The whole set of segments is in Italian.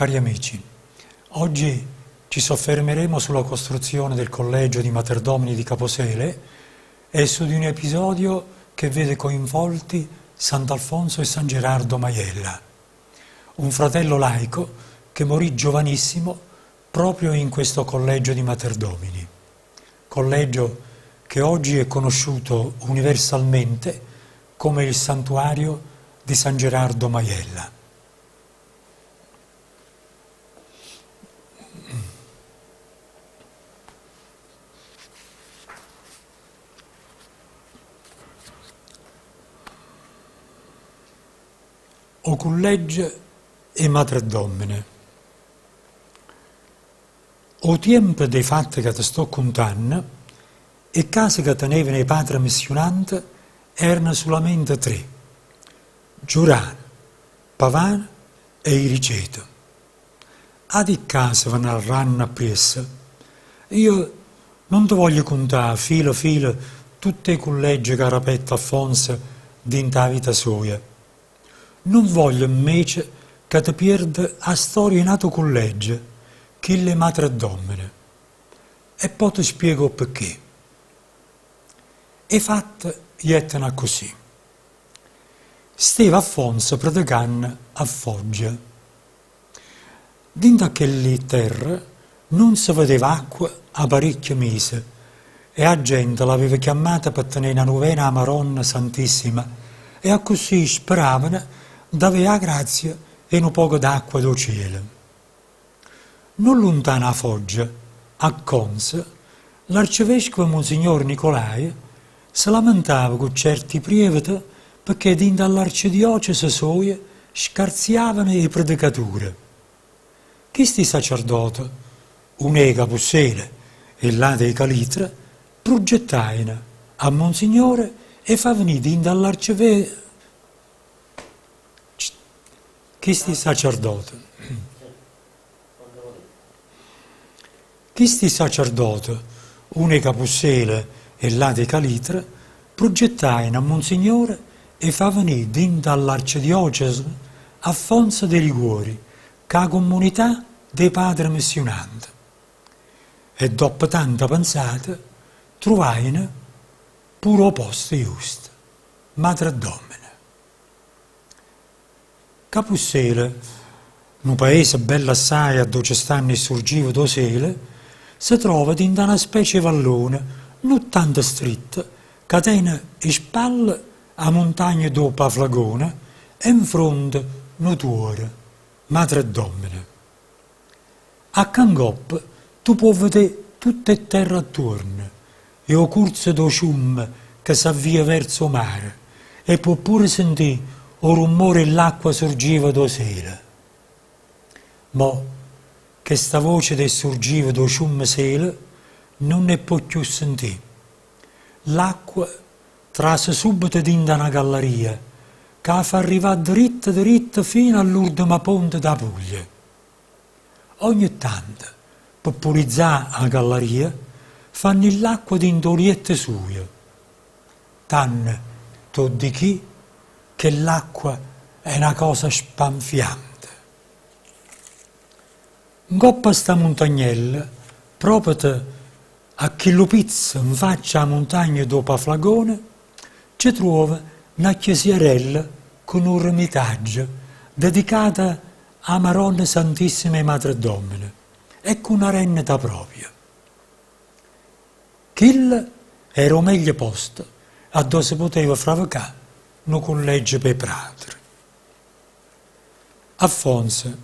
Cari amici, oggi ci soffermeremo sulla costruzione del collegio di Materdomini di Caposele e su di un episodio che vede coinvolti Sant'Alfonso e San Gerardo Majella, un fratello laico che morì giovanissimo proprio in questo collegio di Materdomini, collegio che oggi è conosciuto universalmente come il santuario di San Gerardo Majella. O collegio e Materdomini. O tempo dei fatti che ti sto contando, e case che tenevano i padri missionanti erano solamente tre: Giurano, Pavano e Iriceto. A di case vanno appresso. Io non ti voglio contare filo filo tutte i collegi che ha rapetto Alfonso dinta la vita sua. Non voglio invece che ti perda la storia in altro collegio, che le Materdomini. E poi ti spiego perché. E fatte jettano così. Stava Alfonso predicando a Foggia. Dintre quelle terre non si vedeva acqua a parecchi mesi e la gente l'aveva chiamata per tenere una novena a Maronna Santissima e a così speravano di avere la grazia e un poco d'acqua dal cielo. Non lontano a Foggia, a Conza, l'arcivescovo Monsignor Nicolai si lamentava con certi previti perché dintre all'arcidiocesi sua scarziavano le predicature. Questi sacerdoti, une Capussele e là dei Calitra, progettarono a Monsignore e fa venire dintre all'arcivescovo questi sacerdoti, une Capussele e là dei Calitra, progettarono a Monsignore e fa venire dintre all'arcidiocesi Alfonso de Liguori, che è la comunità dei padri missionanti. E dopo tanta pensata, trovarono pure il posto giusto, Materdomini. Capussele, un paese bello assai dove stanno i sorgivi d'Osele, si trova dentro una specie di vallone non tanto stretta, che tiene in spalle a montagna do Paflagone e in fronte un tuore, Materdomini. A Cangop tu puoi vedere tutta la terra attorno e il corso do ciume che si avvia verso il mare e puoi pure sentire il rumore dell'acqua sorgiva do sele. Ma che sta voce del sorgiva do ciume sele non ne può più sentire. L'acqua trase subito dentro una galleria che la fa arrivare dritta fino all'ultima ponte da Puglia. Ogni tanto, per pulizzare la galleria, fanno l'acqua dentro liette sue. Tanne tu di chi che l'acqua è una cosa spanfiante. In coppa sta montagnella, proprio a chillo pizzo in faccia alla montagna do Paflagone, ci trova una chiesierella con un eremitaggio dedicata a Maronna Santissima e Materdomini e con una renneta propria. Quella era il meglio posto a dove si poteva fravocare un collegio per prati. Alfonso,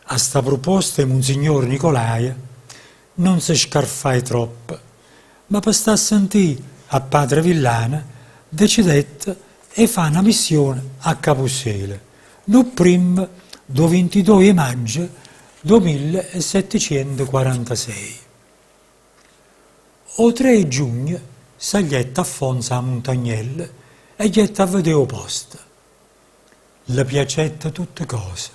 a sta proposta di Monsignor Nicolai, non si scarfai troppo, ma per sta a sentire a padre Villana, decidette e fa una missione a Capussele, non prima do 22 maggio 1746. O 3 giugno saglietta Alfonso a Montagnella e getta a vedere il posto. Le piacetta tutte cose.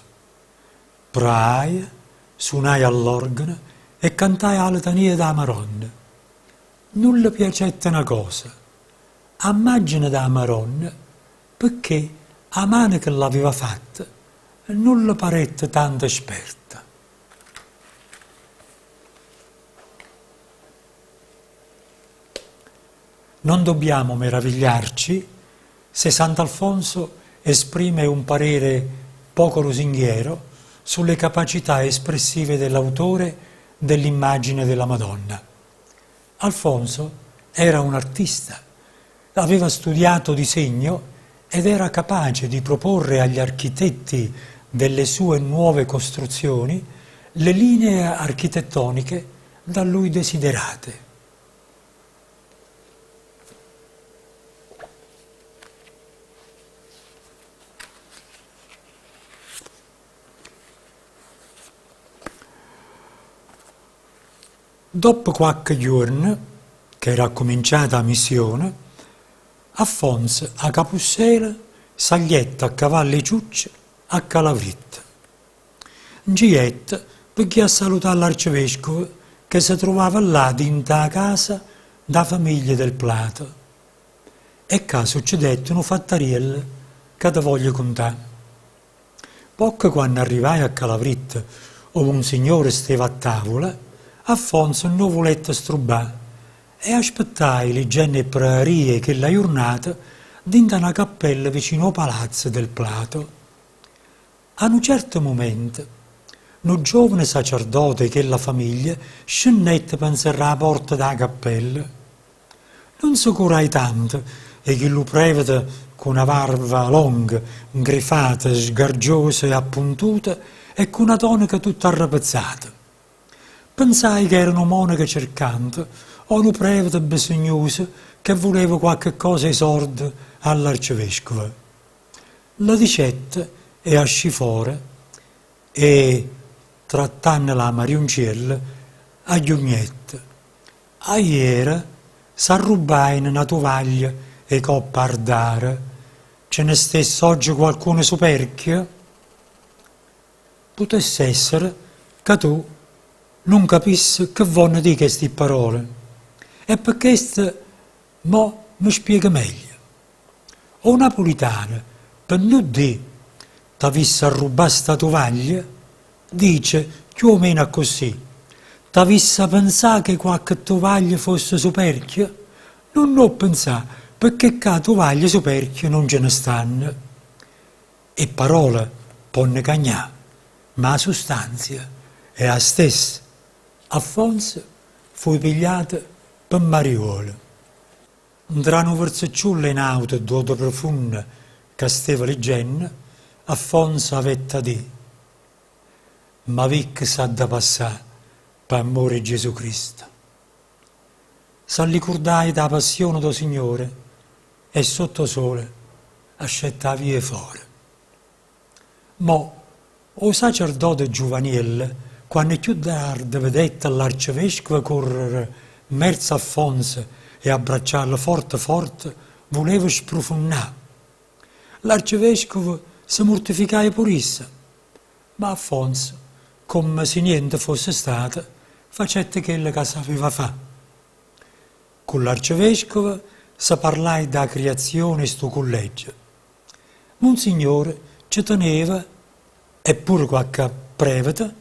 Praia, suonai all'organo e cantai alla litania da Maronna. Non le piacetta una cosa. Immagina da Maronna perché a mano che l'aveva fatta non le parette tanto esperta. Non dobbiamo meravigliarci se Sant'Alfonso esprime un parere poco lusinghiero sulle capacità espressive dell'autore dell'immagine della Madonna. Alfonso era un artista, aveva studiato disegno ed era capace di proporre agli architetti delle sue nuove costruzioni le linee architettoniche da lui desiderate. Dopo qualche giorno, che era cominciata la missione, Alfonso a Capussela saglietta a cavalli ciucci a Calavritta. Gietta perché a salutare l'arcivescovo che si trovava là dinta la casa da famiglia del Plato. E qua succedette un fattariello che te voglio contare. Poco quando arrivai a Calavritta, dove un signore stava a tavola, Alfonso non volette strubare e aspettai le genne prarie che la giornata dinta una cappella vicino al palazzo del Plato. A un certo momento, un giovane sacerdote che la famiglia scendette per serrare la porta della cappella. Non si curai tanto e che lo prevede con una barba lunga, ingrifata, sgargiosa e appuntuta e con una tonica tutta arrapezzata. Pensai che era una monaca cercante o un prevede bisognoso che voleva qualche cosa ai sordi all'arcivescovo. La dicette e asci fuori e, trattando la marioncella, a Giugnetta. A ieri s'arrubai in una tovaglia e coppa ardare. Ce ne stesse oggi qualcuno superchio? Potesse essere che tu non capissi che vogliono dire queste parole. E per questo mo mi spiega meglio. O napolitano, per non dire t'avesse rubato sta tovaglia, dice più o meno così. T'avesse pensato che qualche tovaglia fosse superchia? Non ho pensato, perché qua tovaglie superchie non ce ne stanno. E parole ponne cagnà, ma la sostanza è la stessa. Alfonso fu pigliato per Mariuolo. Tra una verzicciulla in auto e due profonde che stava leggendo, Alfonso aveva detto: ma che sa da passare per amore di Gesù Cristo. Sa ricordai da passione del Signore e sotto sole ascetta via fuori. Mo, o sacerdote giovanile, quando più tardi vedette l'arcivescovo correre merzo Alfonso e abbracciarlo forte forte, voleva sprofondare. L'arcivescovo si mortificava purissa, ma Alfonso, come se niente fosse stato, facette quello che sapeva fare. Con l'arcivescovo si parlai da creazione sto collegio. Monsignore ci teneva, eppure qualche previta,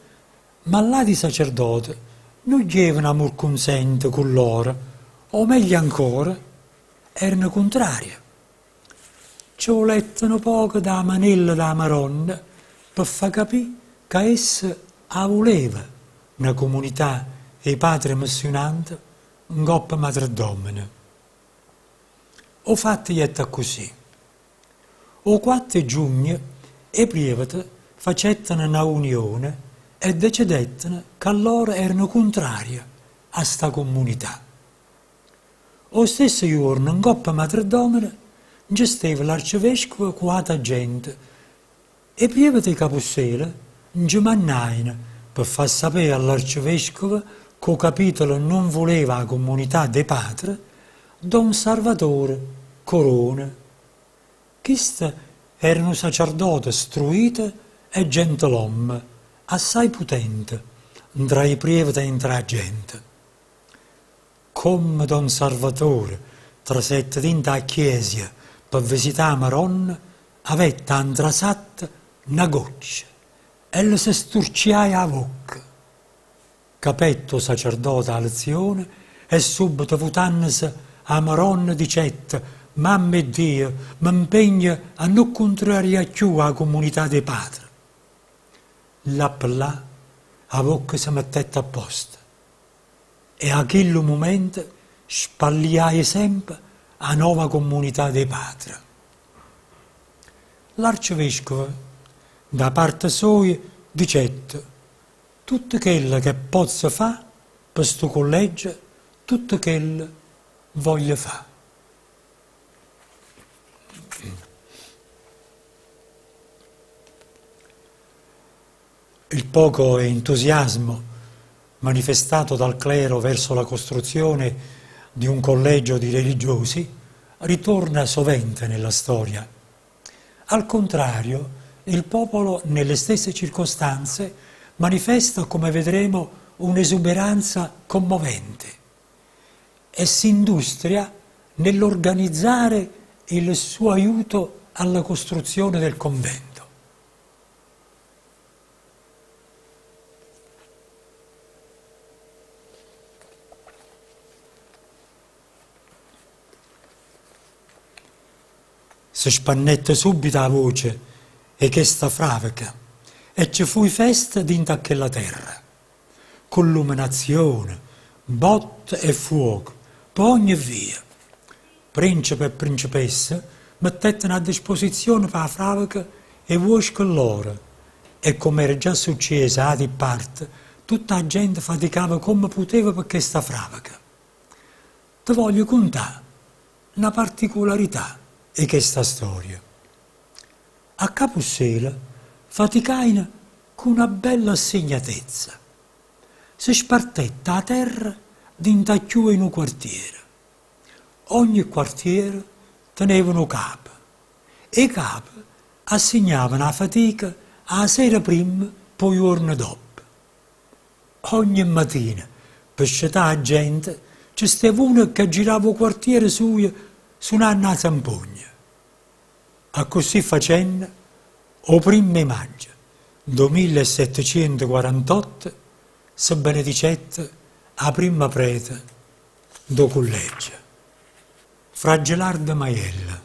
ma là di sacerdote non avevano amor consente con loro, o meglio ancora, erano contrarie. Ci volettero poco da manella da Maronna per far capire che essa a voleva una comunità e padre missionante in coppa madre-domine. O fatti è così. O 4 giugno i privati facettero una unione e decidettero che loro erano contrari a sta comunità. O stesso giorno, in coppa madre-domine, gesteva l'arcivescovo con altra gente e prima di Capussela gimannaino per far sapere all'arcivescovo che il capitolo non voleva la comunità dei padri, Don Salvatore Corona. Questo era un sacerdote istruito e gentiluomo, assai potente, tra i privati e tra la gente. Come Don Salvatore trasette dinta a chiesa per visitare Maronna, avette andrasatta una goccia e le si sturciai a bocca. Capetto sacerdote a lezione e subito vutannosi a Maronna dicette, mamma e Dio, mi impegna a non contrariare più la comunità dei padri. Là per là, la bocca si mettette a posto. E a quel momento spalliai sempre a nuova comunità dei padri. L'arcivescovo, da parte sua, dicette, tutto quello che posso fare per questo collegio, tutto quello voglio fare. Il poco entusiasmo manifestato dal clero verso la costruzione di un collegio di religiosi ritorna sovente nella storia. Al contrario, il popolo, nelle stesse circostanze, manifesta, come vedremo, un'esuberanza commovente e si industria nell'organizzare il suo aiuto alla costruzione del convento. Si spannette subito la voce e che sta fravaca e ci fu festa dinto a quella terra, con illuminazione, botte e fuoco, per ogni via. Principe e principessa mettettero a disposizione per la fravaca e voci con loro e come era già successo a di parte, tutta la gente faticava come poteva per questa fravaca. Ti voglio contare una particolarità di questa storia. A Capossela faticaino con una bella segnatezza. Si spartetta a terra d'intacchiù in un quartiere. Ogni quartiere teneva un capo e i capi assegnavano la fatica alla sera prima, poi il giorno dopo. Ogni mattina, per scettare la gente, ci stava uno che girava il quartiere suo suonando la zampogna. A così facendo, o 1 maggio 2748 si benedicette a prima prete do collegio. Fra Gelardo Maiella.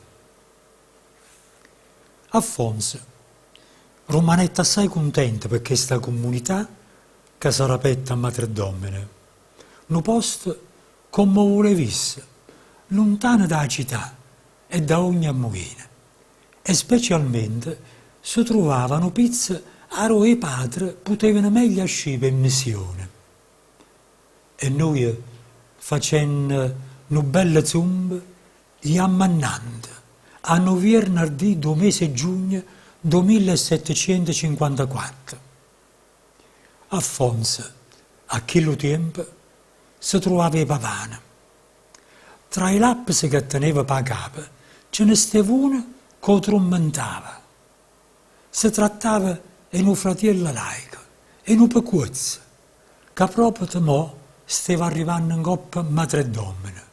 Alfonso rimanette assai contento per questa comunità che si rapetta a Materdomene. Un posto come volevisse, lontano dalla città e da ogni ammovina. E specialmente si trovavano pizze a cui i padri potevano meglio uscire in missione. E noi, facendo una bella zumba, gli ammannando, a venerdì 2 mese giugno 1754. Alfonso, a quello tempo, si trovava in Pavana. Tra i lapsi che teneva per capo, ce ne stava uno che tormentava. Si trattava di un fratello laico, di un pecuozzo, che proprio temò stava arrivando in coppa Materdomene.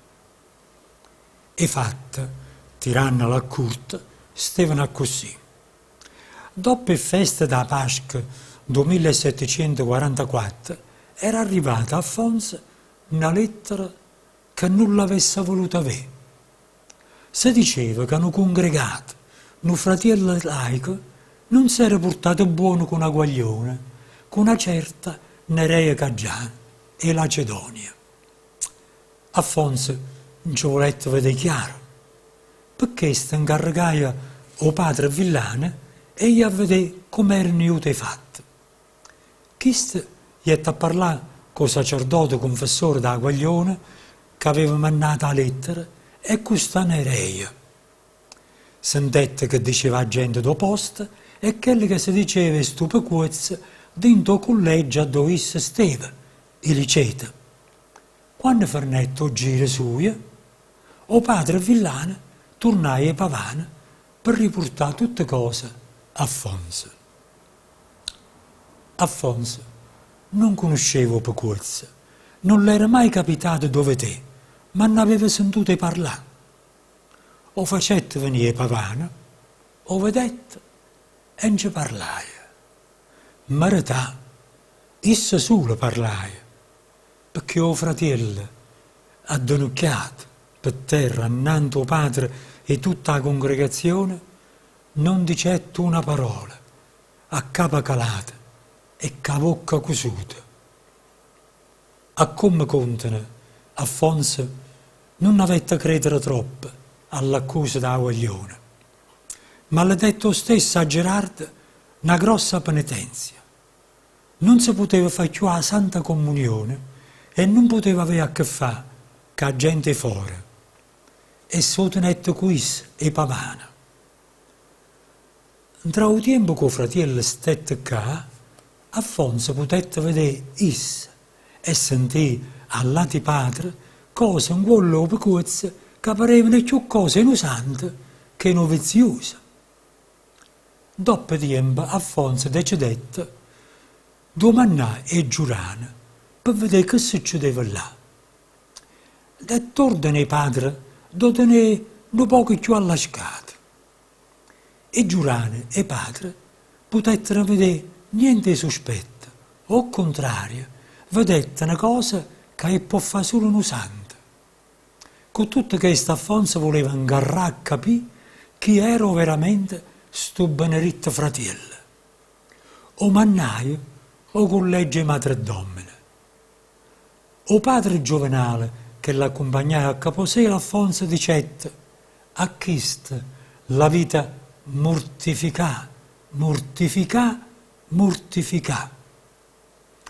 E fatta, tirandola a curta, stavano così. Dopo il festa da Pasqua 1744 era arrivata a Alfonso una lettera che non l'avesse voluta avere. Si diceva che un congregato, un fratello laico, non si era portato buono con una guaglione, con una certa Nerea Caggiano e Lacedonia. Alfonso non ci volette vedere chiaro, perché si incarregaia o padre Villane e gli a vedere come erano venuti i fatti. Questo gli è a parlare con il sacerdote confessore da Guaglione che aveva mandato la lettera e questa Nerea. Sentette che diceva a gente do posta e quello che si diceva in stu pecuozzo dentro il collegio dove essa stava, il liceta. Quando Fernetto gira suia, o padre Villane tornai a Pavana per riportare tutte cose a Alfonso. Alfonso non conoscevo pecuozzo, non l'era mai capitato dove te, ma ne aveva sentito parlare. O facette venire a Pavana, o vedette e non ci parlai. Ma in realtà, essa solo parlai, perché o fratello ha denucchiato per terra annanto o padre e tutta la congregazione, non dicette una parola, a capa calata e cavocca cusuta. A come contano, Affonso non avette credere troppo all'accusa da guaglione, ma le detto stesso a Gerardo una grossa penitenzia. Non si poteva fare più la Santa Comunione e non poteva avere a che fare con gente fuori. E sostenette questo e pavana. Tra il tempo che il fratello stette qua, Affonso potette vedere issa e sentì alla di padre cose in quello pecuzze che parevano più cose inusanti che noviziose. Dopo tempo Affonso decidette domandare e giurare per vedere che succedeva là. E tornano i padri do tenere un poco più allascato. E giurane e padre potettero vedere niente di sospetto, o al contrario, vedette una cosa che può fare solo un santo. Con tutto questo Affonso voleva ingarrare a capire chi era veramente sto benedetto fratello, o mannaio o collegio madre domine. O padre Giovenale che l'accompagnava a Caposela, Affonso dicette a Cristo la vita mortificà,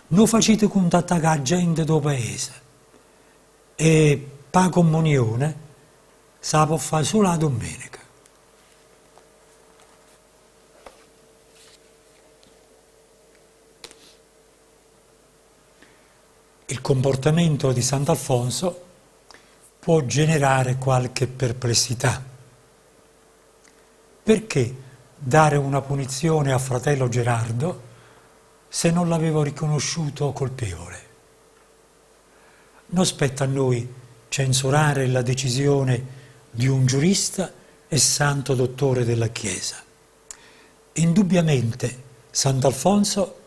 non facete contattare la gente del paese e per la comunione si può fare solo la domenica. Il comportamento di Sant'Alfonso può generare qualche perplessità. Perché dare una punizione a fratello Gerardo se non l'avevo riconosciuto colpevole? Non spetta a noi censurare la decisione di un giurista e santo dottore della Chiesa. Indubbiamente Sant'Alfonso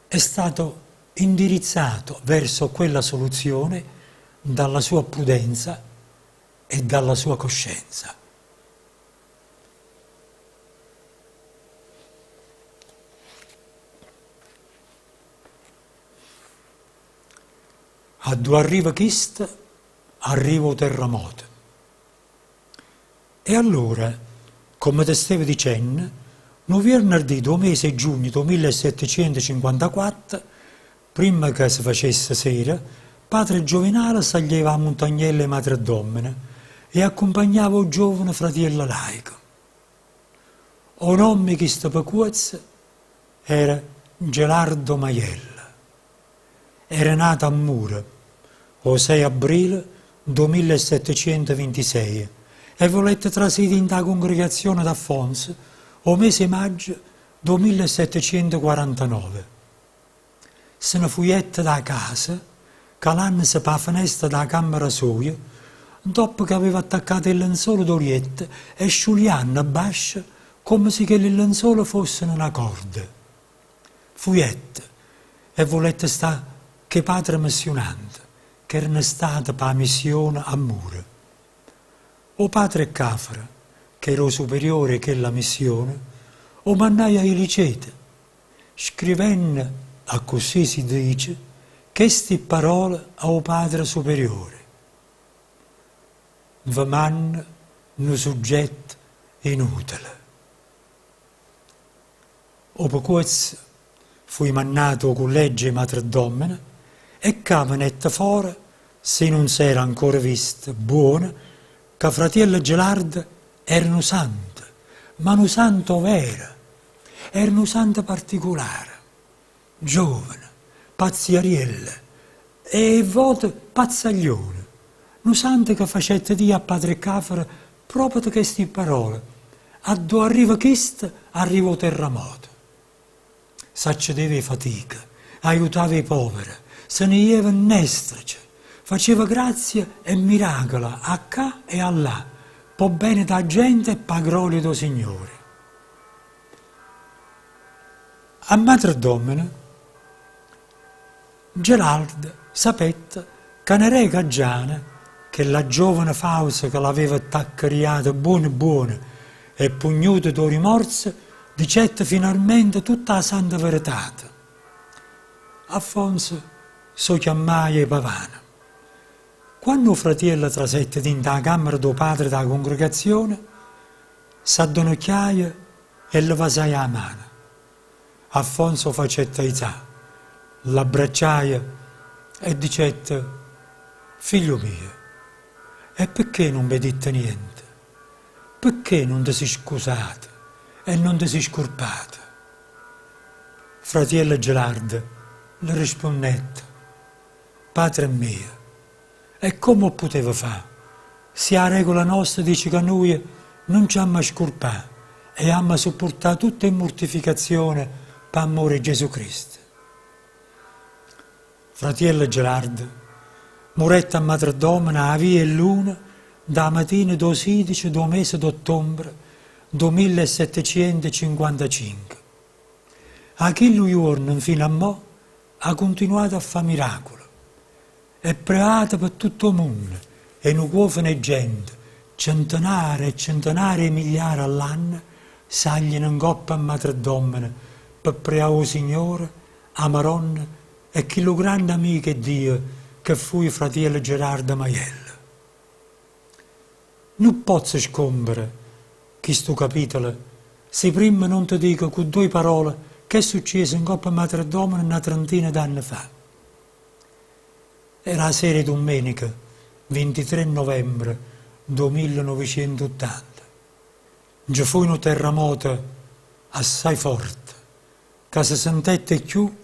è stato indirizzato verso quella soluzione dalla sua prudenza e dalla sua coscienza. A dove arriva Cristo, arriva il terremoto. E allora, come ti stavo dicendo, un venerdì 2 mese giugno 1754, prima che si facesse sera, padre Giovenale saglieva a Montagnelle Madre Domine e accompagnava il giovane fratello laico. O nome che sta pecuzza era Gelardo Maiella. Era nato a Mura, il 6 aprile 1726 e volette trasire in da congregazione d'Affonso il mese maggio 1749. Se ne fuiette da casa, calandosi per la finestra della camera sua, dopo che aveva attaccato il lenzuolo d'Orietta e sciuliando a bascia come se che le lenzuola fossero una corda. Fuiette e volette stare che padre missionante, che erano stati per la missione a Mura. O padre Cafara, che era superiore che la missione, o mannaia ai liceti, scrivendo, a così si dice, queste parole ao padre superiore. Vi manna un soggetto inutile. O per questo fui mannato con legge madre domina e cavanetta fuori, se non si era ancora vista buona, che fratello Gelardo era un santo, ma un santo vero, era un santo particolare, giovane, pazziariello e voto pazzaglione, un santo che facette dire a padre Cafara proprio di queste parole, a dove arriva questo, arriva il terremoto. S'accedeva fatica, aiutava i poveri, se ne ieva in nestrace, faceva grazia e miracoli a qua e a là, po' bene da gente e pa gloria do Signore. A Madre Domina, Gerardo sapette che ne rega Giana, che che la giovane Fausa che l'aveva attaccato buona e pugnuto do rimorso, dicette finalmente tutta la santa verità. Alfonso so chiamai Pavana. Quando fratello trasette dinta la camera do padre della congregazione, s'addonocchiaia e le vasai a mano. Alfonso facette izà, l'abbracciaia e dicette: figlio mio, e perché non mi dite niente? Perché non ti sei scusate e non ti sei scurpate? Fratello Gerardo le rispondette: padre mio, e come poteva fare? Se la regola nostra dice che noi non ci abbiamo scurpato e abbiamo sopportato tutta in mortificazione per amore di Gesù Cristo. Fratello Gerardo morette a Madredomena a via e luna da mattina do 16 do mese d'ottobre 1755. A quello giorno fino a mo' ha continuato a fare miracolo. È pregata per tutto il mondo e non cuofano gente, centinaia e centinaia di migliaia all'anno sagliano in coppa a Madredomena per pregare o Signore, a Maronna e quello grande amico e Dio che fu il fratello Gerardo Maiello. Non posso scombere questo capitolo se prima non ti dico con due parole che è successo in Coppa Madredomena una trentina d'anni fa. Era la sera di domenica, 23 novembre 1980. Ci fu un terremoto assai forte, che si sentette più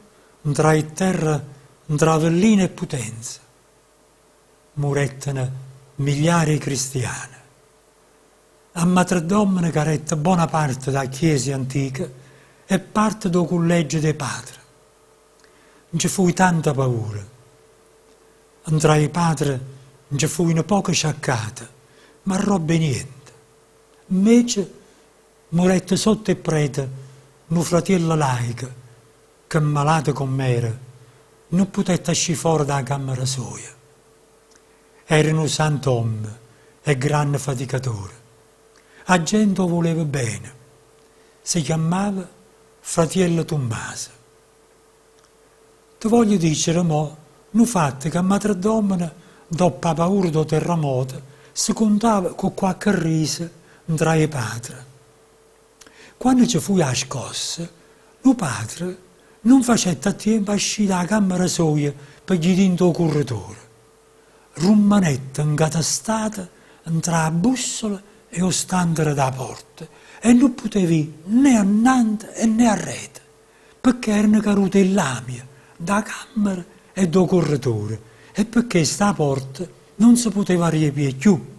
tra il terra, tra Avellino e Potenza. Murettero migliaia di cristiani. A Madredomena caretta buona parte della chiesa antica e parte del collegio dei padri. Ci fu tanta paura. Tra i padri ci fu una poca sciaccata, ma roba niente. Invece morette sotto il prete un fratello laico che malato com'era non potette uscire fuori dalla camera sua. Era un sant'uomo e grande faticatore. La gente lo voleva bene. Si chiamava fratello Tommaso. Ti voglio dire, mo, non fatto che a Madredomena, dopo la paura del terremoto, si contava con qualche risa tra i padri. Quando ci fu la scossa, il padre non faceva tempo a uscire dalla camera sua per gli dentro il corridore. Rumanetta incatastata tra la bussola e lo standard della porta e non potevi né annante né a rete, perché erano cadute in lamia da camera e da corridore e perché sta porta non si poteva riempire più.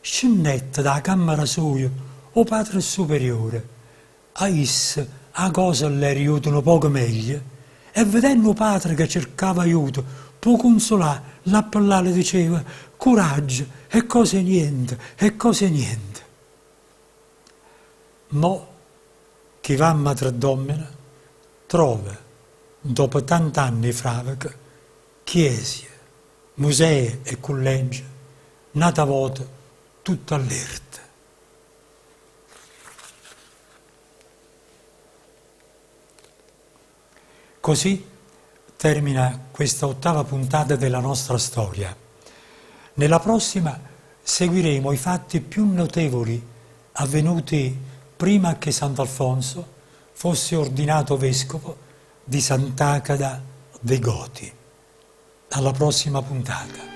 Scendette da camera sua o padre superiore, a essa a cosa le aiutano poco meglio e vedendo il padre che cercava aiuto può consolare, l'appellare diceva coraggio e cose niente, e cose niente. Mo chi va a Madredomena trova, dopo tanti anni di fravaca, chiese, musei e collegi, nata volta tutto all'erte. Così termina questa ottava puntata della nostra storia. Nella prossima seguiremo i fatti più notevoli avvenuti prima che Sant'Alfonso fosse ordinato vescovo di Sant'Agata dei Goti. Alla prossima puntata.